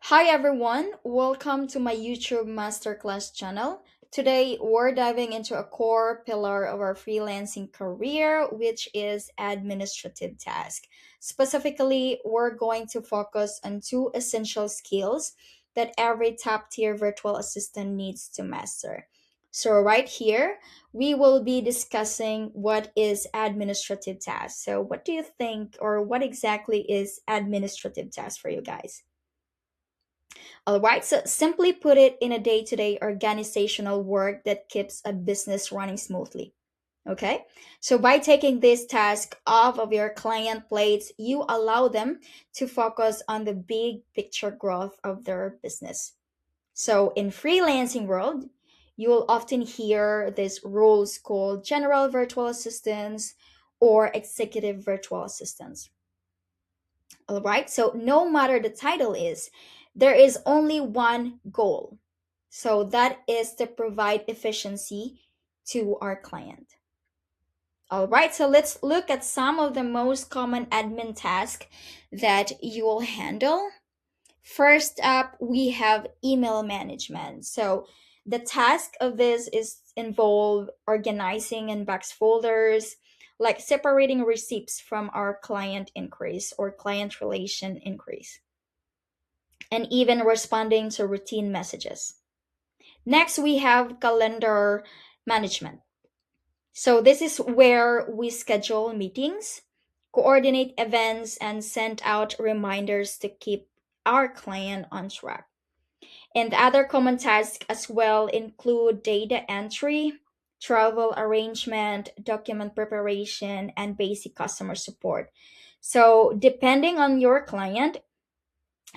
Hi everyone, welcome to my YouTube Masterclass channel. Today we're diving into a core pillar of our freelancing career, which is administrative tasks. Specifically, we're going to focus on two essential skills that every top tier virtual assistant needs to master. So, right here, we will be discussing what is administrative tasks. So, what do you think, or what exactly is administrative tasks for you guys? All right, so simply put it in a day to day organizational work that keeps a business running smoothly. Okay, so by taking this task off of your client plates, you allow them to focus on the big picture growth of their business. So in freelancing world, you will often hear these roles called general virtual assistants or executive virtual assistants. All right. So no matter the title is, there is only one goal. So that is to provide efficiency to our client. All right. So let's look at some of the most common admin tasks that you will handle. First up, we have email management. So the task of this is involve organizing inbox folders, like separating receipts from our client inquiries or client relation inquiries, and even responding to routine messages. Next, we have calendar management. So this is where we schedule meetings, coordinate events, and send out reminders to keep our client on track. And other common tasks as well include data entry, travel arrangement, document preparation, and basic customer support. So, depending on your client,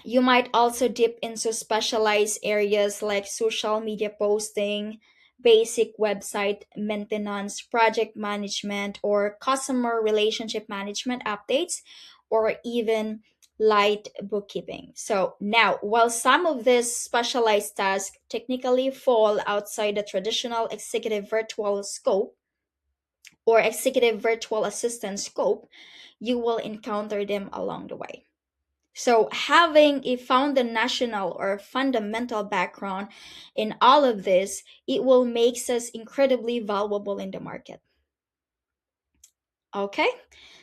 you might also dip into specialized areas like social media posting, basic website maintenance, project management, or customer relationship management updates, or even light bookkeeping. So, now, while some of these specialized tasks technically fall outside the traditional executive virtual scope or executive virtual assistant scope, you will encounter them along the way. So, having a foundational or fundamental background in all of this, it will make us incredibly valuable in the market. Okay,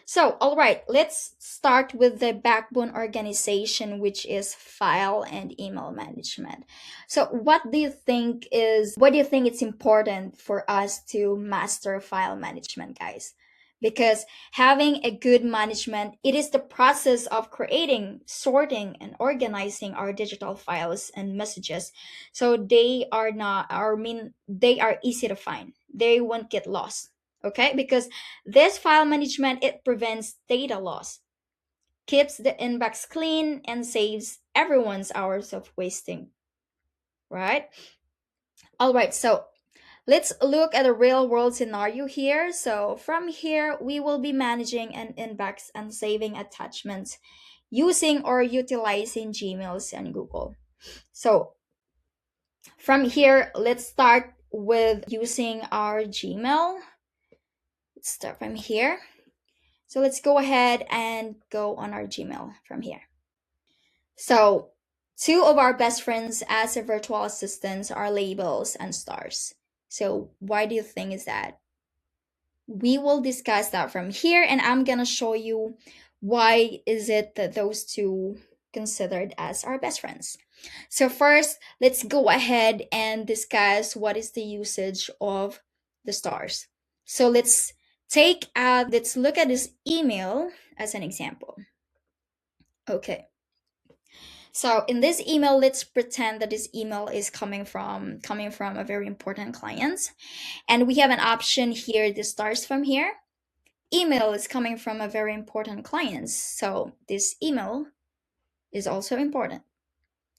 so all right, let's start with the backbone organization, which is file and email management. So, what do you think it's important for us to master file management, guys? Because having a good management, it is the process of creating, sorting, and organizing our digital files and messages. So they are not, I mean, they are easy to find. They won't get lost. Okay, because this file management, it prevents data loss, keeps the inbox clean, and saves everyone's hours of wasting, right? All right, so let's look at a real world scenario here. So from here, we will be managing an inbox and saving attachments using or utilizing Gmails and Google. So from here, let's start with using our Gmail. Let's start from here. So let's go ahead and go on our Gmail from here. So two of our best friends as a virtual assistants are labels and stars. So why do you think is that? We will discuss that from here, and I'm gonna show you why is it that those two considered as our best friends. So first, let's go ahead and discuss what is the usage of the stars. So let's look at this email as an example. Okay. So in this email, let's pretend that this email is coming from a very important client. And we have an option here, the stars from here. Email is coming from a very important client. So this email is also important.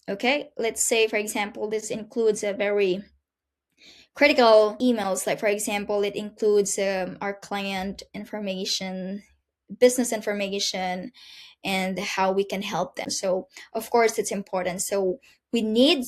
Okay. Let's say, for example, this includes a very critical emails, like for example it includes our client information, business information, and how we can help them. So of course it's important, so we need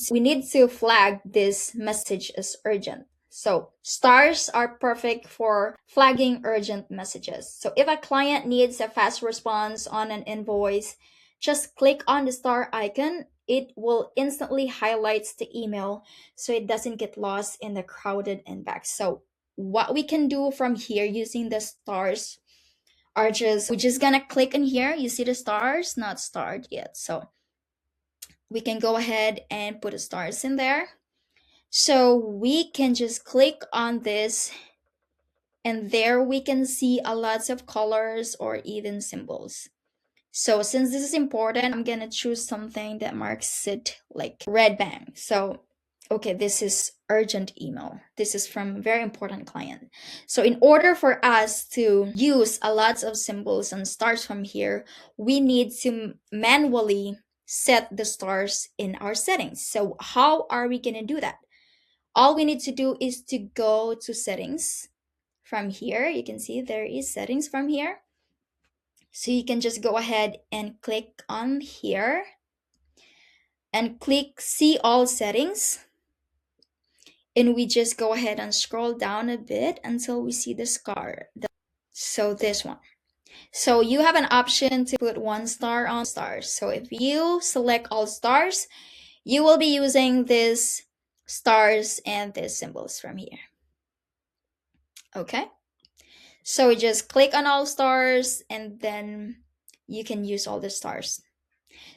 to flag this message as urgent. So stars are perfect for flagging urgent messages. So if a client needs a fast response on an invoice, just click on the star icon it will instantly highlights the email so it doesn't get lost in the crowded inbox. So what we can do from here using the stars are just, we're just gonna click in here. You see the stars, not starred yet. So we can go ahead and put the stars in there. So we can just click on this, and there we can see a lots of colors or even symbols. So since this is important, I'm gonna choose something that marks it like red bang. So, okay, this is urgent email. This is from a very important client. So in order for us to use a lot of symbols and stars from here, we need to manually set the stars in our settings. So how are we gonna do that? All we need to do is to go to settings. From here, you can see there is settings from here. So you can just go ahead and click on here and click see all settings. And we just go ahead and scroll down a bit until we see the star. So this one. So you have an option to put one star on stars. So if you select all stars, you will be using these stars and these symbols from here. Okay. So we just click on all stars and then you can use all the stars.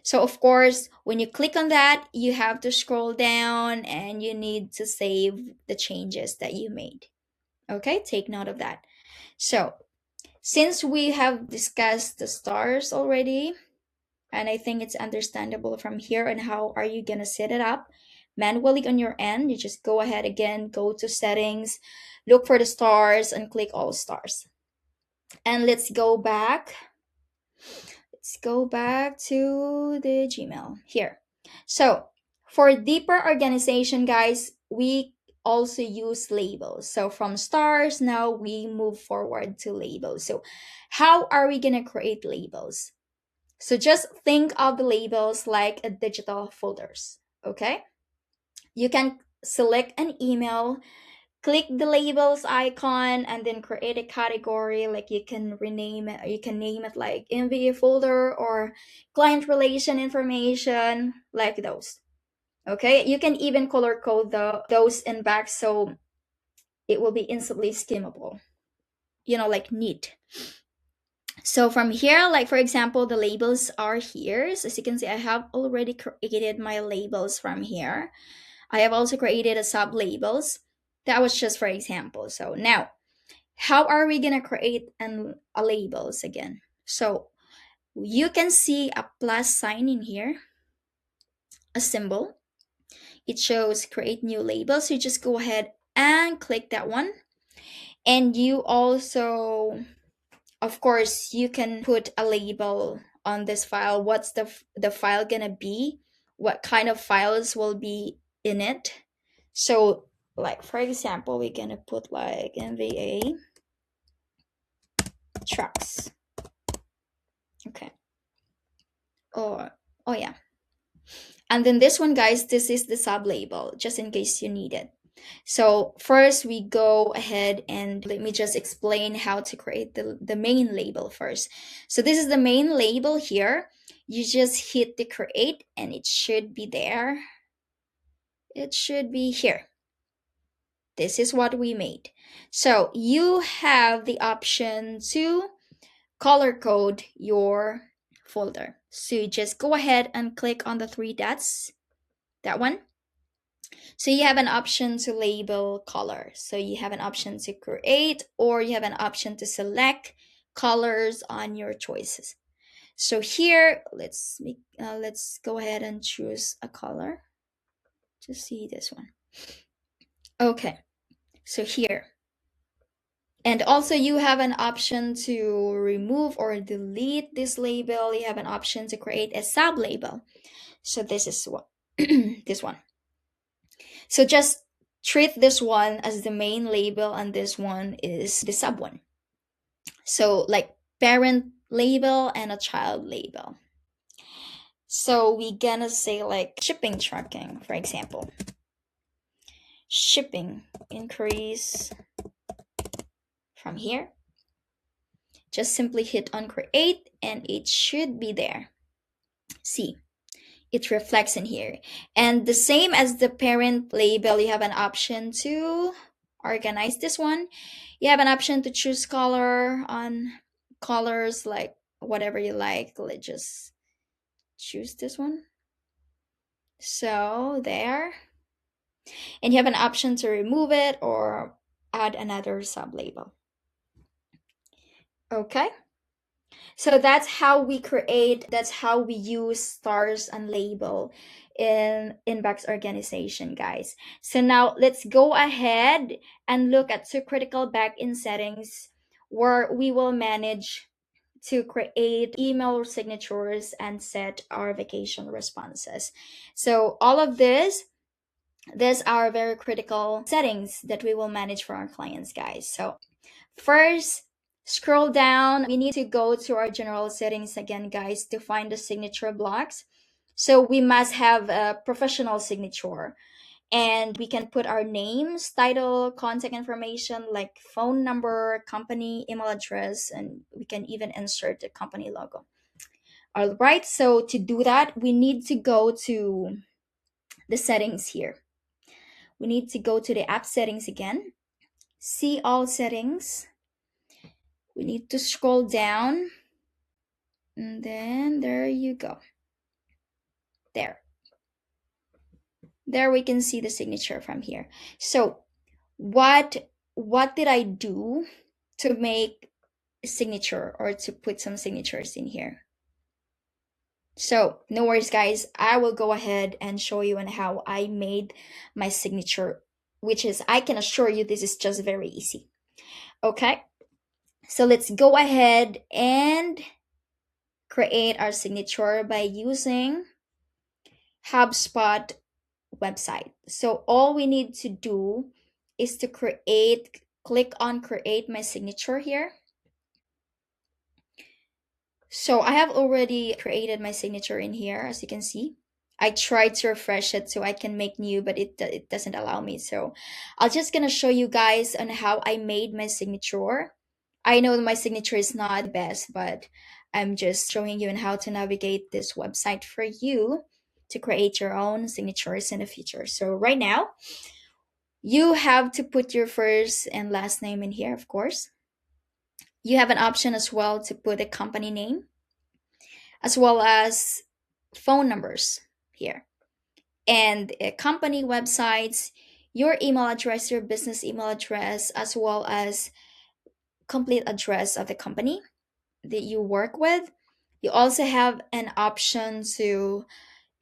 So of course, when you click on that, you have to scroll down and you need to save the changes that you made. Okay, take note of that. So since we have discussed the stars already, and I think it's understandable from here and how are you gonna set it up manually on your end, you just go ahead again, go to settings, look for the stars and click all stars. And let's go back to the Gmail here. So for deeper organization, guys, we also use labels. So from stars, now we move forward to labels. So how are we gonna create labels? So just think of the labels like a digital folders, okay? You can select an email, click the labels icon, and then create a category. Like you can rename it, you can name it like MVA folder or client relation information, like those. Okay, you can even color code those in back so it will be instantly skimmable, like neat. So from here, like for example, the labels are here. So as you can see, I have already created my labels from here. I have also created a sub labels. That was just for example. So now, how are we gonna create a labels again? So you can see a plus sign in here, a symbol. It shows create new label. So you just go ahead and click that one. And you also, of course, you can put a label on this file. What's the file gonna be? What kind of files will be in it? So like for example, we're gonna put like MVA trucks. Okay. Or oh yeah. And then this one, guys, this is the sub label, just in case you need it. So first we go ahead and let me just explain how to create the main label first. So this is the main label here. You just hit the create and it should be there. It should be here. This is what we made. So you have the option to color code your folder. So you just go ahead and click on the three dots, that one. So you have an option to label color. So you have an option to create, or you have an option to select colors on your choices. So here, let's go ahead and choose a color to see this one. Okay, so here. And also you have an option to remove or delete this label. You have an option to create a sub label. So this is what this one. So just treat this one as the main label and this one is the sub one. So like parent label and a child label. So we gonna say like shipping tracking, for example. Shipping increase from here. Just simply hit on create and it should be there. See, it reflects in here. And the same as the parent label, you have an option to organize this one. You have an option to choose color on colors, like whatever you like. Let's just choose this one. So there. And you have an option to remove it or add another sub label. Okay. So that's how we use stars and label in inbox organization, guys. So now let's go ahead and look at two critical backend settings where we will manage to create email signatures and set our vacation responses. So all of these are very critical settings that we will manage for our clients, guys. So first, scroll down. We need to go to our general settings again, guys, to find the signature blocks. So we must have a professional signature. And we can put our names, title, contact information like phone number, company, email address, and we can even insert the company logo. All right, so to do that, we need to go to the settings here. We need to go to the app settings again, see all settings. We need to scroll down, and then there you go. There we can see the signature from here. So what did I do to make a signature or to put some signatures in here? So no worries, guys, I will go ahead and show you on how I made my signature, which is, I can assure you, this is just very easy. Okay, so let's go ahead and create our signature by using HubSpot website. So all we need to do is to click on create my signature here. So I have already created my signature in here, as you can see. I tried to refresh it so I can make new, but it doesn't allow me. So I'm just gonna show you guys on how I made my signature. I know my signature is not the best, but I'm just showing you on how to navigate this website for you to create your own signatures in the future. So right now, you have to put your first and last name in here, of course. You have an option as well to put a company name, as well as phone numbers here, and company websites, your email address, your business email address, as well as complete address of the company that you work with. You also have an option to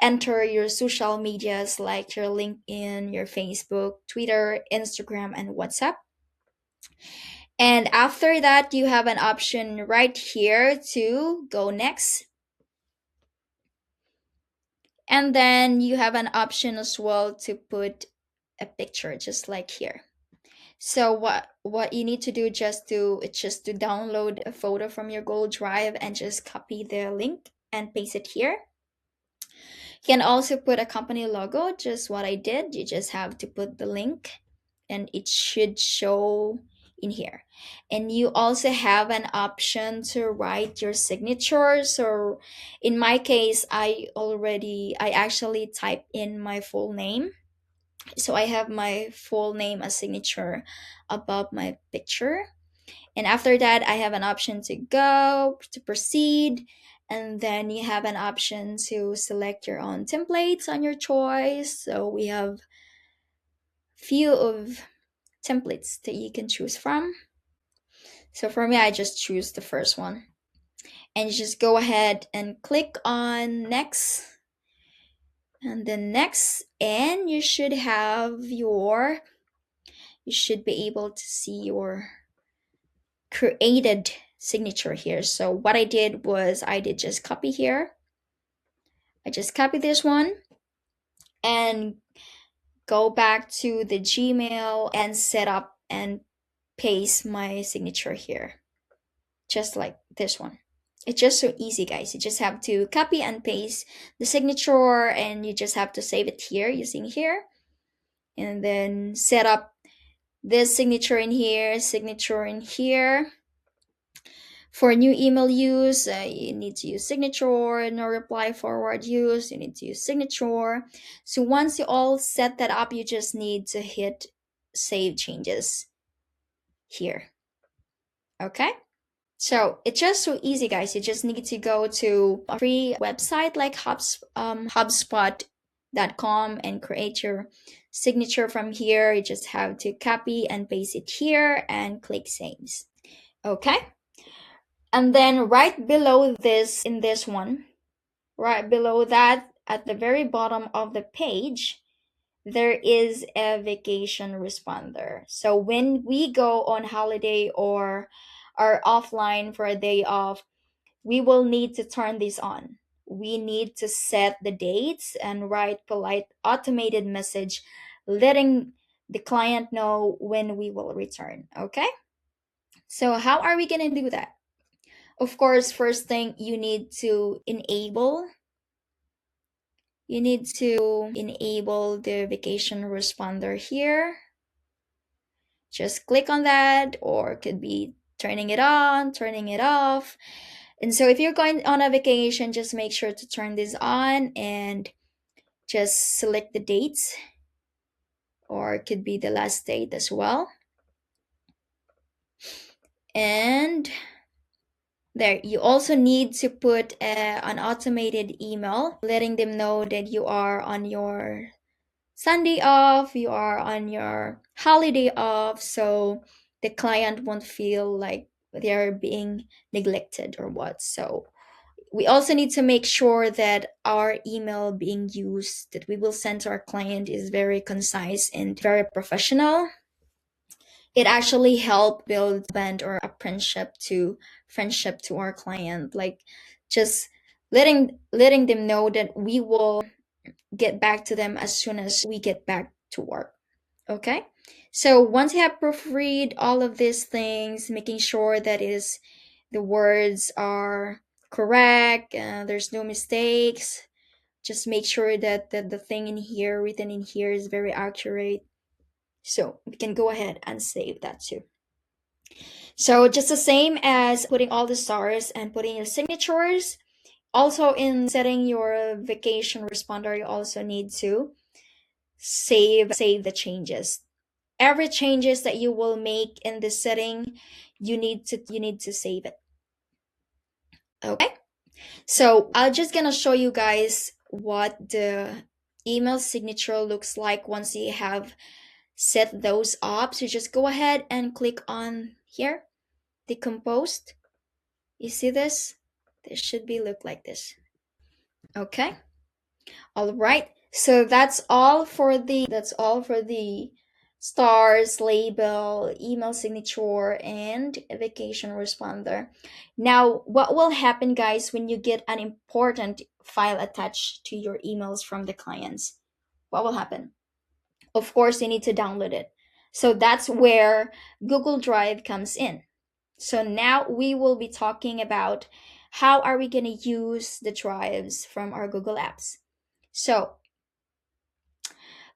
enter your social medias like your LinkedIn, your Facebook, Twitter, Instagram, and WhatsApp. And after that, you have an option right here to go next. And then you have an option as well to put a picture, just like here. So what you need to do just to download a photo from your Google Drive and just copy the link and paste it here. You can also put a company logo, just what I did. You just have to put the link and it should show in here. And you also have an option to write your signature. So in my case, I actually type in my full name. So I have my full name as signature above my picture. And after that, I have an option to go, to proceed, and then you have an option to select your own templates on your choice. So we have few of templates that you can choose from. So for me, I just choose the first one. And you just go ahead and click on next and then next, and you should be able to see your created signature here. So what I did was I did just copy here. I just copy this one and go back to the Gmail and set up and paste my signature here. Just like this one. It's just so easy, guys. You just have to copy and paste the signature and you just have to save it here using here. And then set up this signature in here, signature in here. For new email use, you need to use signature. No reply forward use, you need to use signature. So once you all set that up, you just need to hit save changes here. Okay? So it's just so easy, guys. You just need to go to a free website like HubSpot.com and create your signature from here. You just have to copy and paste it here and click saves. Okay? And then right below this, in this one, right below that, at the very bottom of the page, there is a vacation responder. So when we go on holiday or are offline for a day off, we will need to turn this on. We need to set the dates and write polite automated message letting the client know when we will return. Okay? So how are we going to do that? Of course, first thing you need to enable the vacation responder here. Just click on that, or it could be turning it on, turning it off. And so if you're going on a vacation, just make sure to turn this on and just select the dates, or it could be the last date as well. And there, you also need to put an automated email letting them know that you are on your Sunday off, you are on your holiday off, so the client won't feel like they're being neglected or what. So we also need to make sure that our email being used that we will send to our client is very concise and very professional. It actually helped build a bond or a friendship to our client, like just letting them know that we will get back to them as soon as we get back to work. Okay, so once you have proofread all of these things, making sure that is the words are correct, there's no mistakes, just make sure that the thing in here written in here is very accurate, so we can go ahead and save that too. So just the same as putting all the stars and putting your signatures, also in setting your vacation responder, you also need to save the changes. Every changes that you will make in this setting, you need to save it. Okay, so I'm just gonna show you guys what the email signature looks like once you have set those up. So just go ahead and click on here, decomposed. You see this? This should be look like this. Okay. All right. So that's all for the stars, label, email signature, and vacation responder. Now, what will happen, guys, when you get an important file attached to your emails from the clients? What will happen? Of course, you need to download it. So that's where Google Drive comes in. So now we will be talking about how are we going to use the drives from our Google Apps. So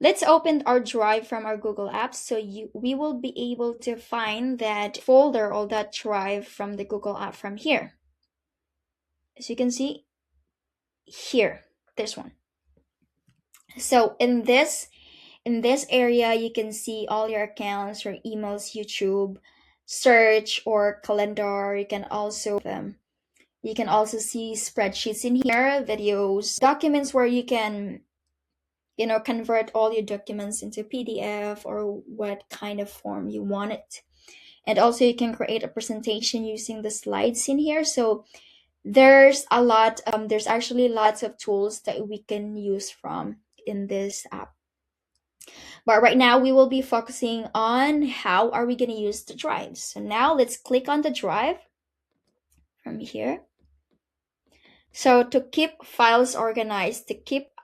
let's open our drive from our Google Apps. So we will be able to find that folder or that drive from the Google app from here. As you can see here, this one. So in this area, you can see all your accounts, your emails, YouTube, search, or calendar. You can also see spreadsheets in here, videos, documents where you can convert all your documents into PDF or what kind of form you want it. And also you can create a presentation using the slides in here. So there's there's actually lots of tools that we can use from in this app. But right now we will be focusing on how are we going to use the drives. So now let's click on the drive from here. So to keep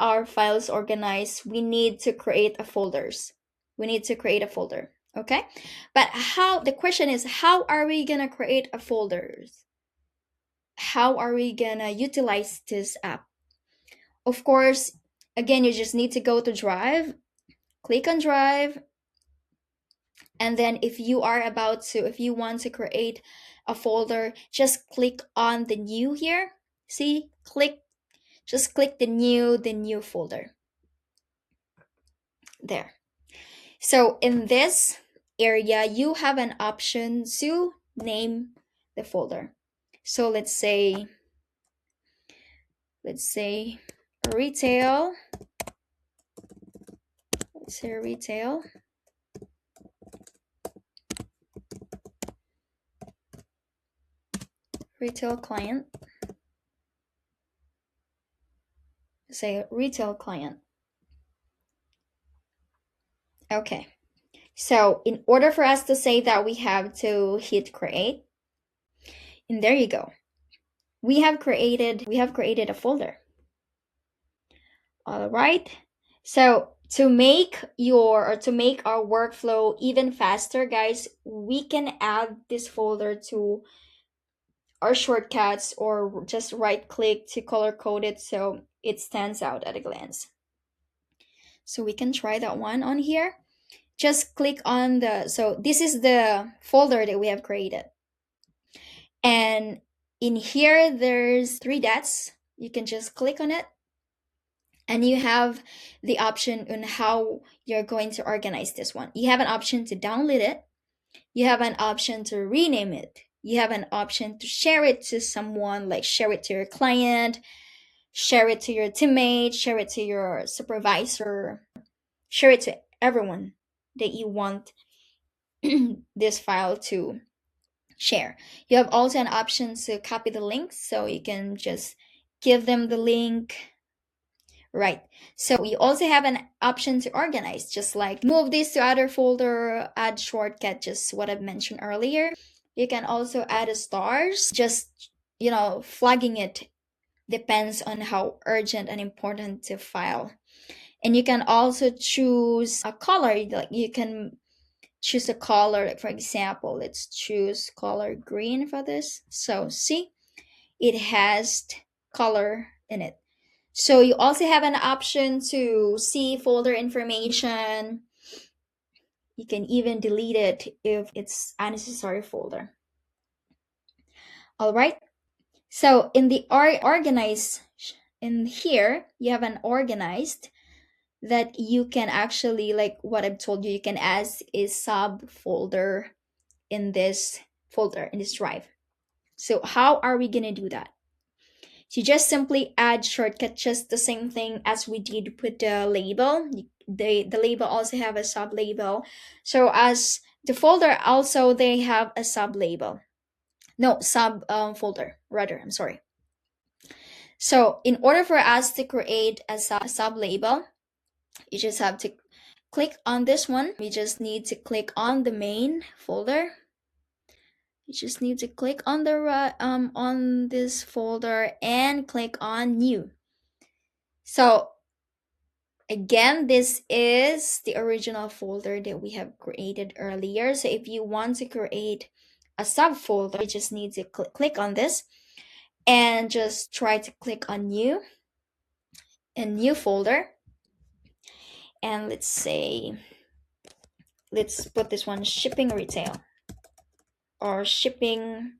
our files organized, we need to create a folders. We need to create a folder, okay? But the question is, how are we gonna create a folders? How are we gonna utilize this app? Of course, again, you just need to go to Drive, click on Drive, and then if you want to create a folder, just click on the new here. See, just click the new folder there. So in this area, you have an option to name the folder. So let's say retail. Let's say retail client. Say retail client. Okay. So in order for us to say that, we have to hit create. And there you go. We have created a folder. All right. So to make our workflow even faster, guys, we can add this folder to our shortcuts, or just right click to color code it so it stands out at a glance. So we can try that one on here. Just click on so this is the folder that we have created. And in here, there's three dots. You can just click on it, and you have the option on how you're going to organize this one. You have an option to download it. You have an option to rename it. You have an option to share it to someone, like share it to your client, share it to your teammate, share it to your supervisor, share it to everyone that you want this file to share. You have also an option to copy the links, so you can just give them the link. Right. So you also have an option to organize, just like move this to other folder, add shortcut, just what I mentioned earlier. You can also add a stars, just flagging it depends on how urgent and important the file. And you can also choose a color. Like you can choose a color, like for example, let's choose color green for this. So see, it has color in it. So you also have an option to see folder information. You can even delete it if it's unnecessary folder. All right. So in the organize, in here, you have an organized that you can actually, like what I've told you, you can add a subfolder in this folder, in this drive. So how are we going to do that? So you just simply add shortcut, just the same thing as we did with the label. The label also have a sub label. So as the folder also, they have a sub label. No, sub folder rather, I'm sorry. So in order for us to create a sub label, you just have to click on this one. We just need to click on the main folder. You just need to click on the on this folder and click on new. So again, this is the original folder that we have created earlier. So if you want to create a subfolder, you just need to click on this and just try to click on new and new folder. And let's put this one shipping retail or shipping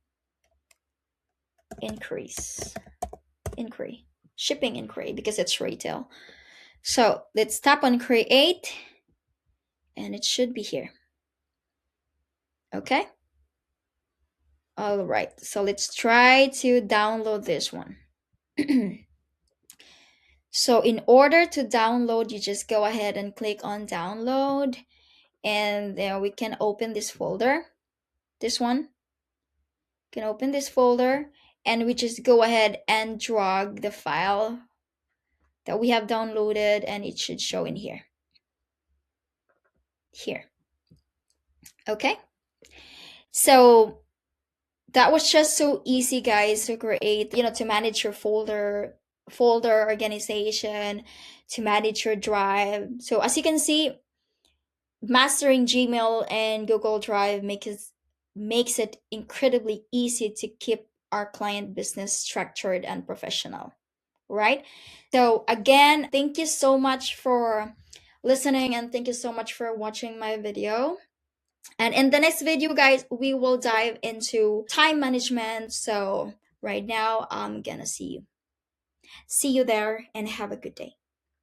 shipping inquiry, because it's retail. So let's tap on create and it should be here. Okay. All right. So let's try to download this one. So in order to download, you just go ahead and click on download, and then we can open this folder. This one. Can open this folder, and we just go ahead and drag the file that we have downloaded, and it should show in here. Okay. So that was just so easy, guys, to create, to manage your folder organization, to manage your drive. So as you can see, mastering Gmail and Google Drive makes it incredibly easy to keep our client business structured and professional, right? So again, thank you so much for listening, and thank you so much for watching my video. And in the next video, guys, we will dive into time management. So right now, I'm gonna see you there and have a good day.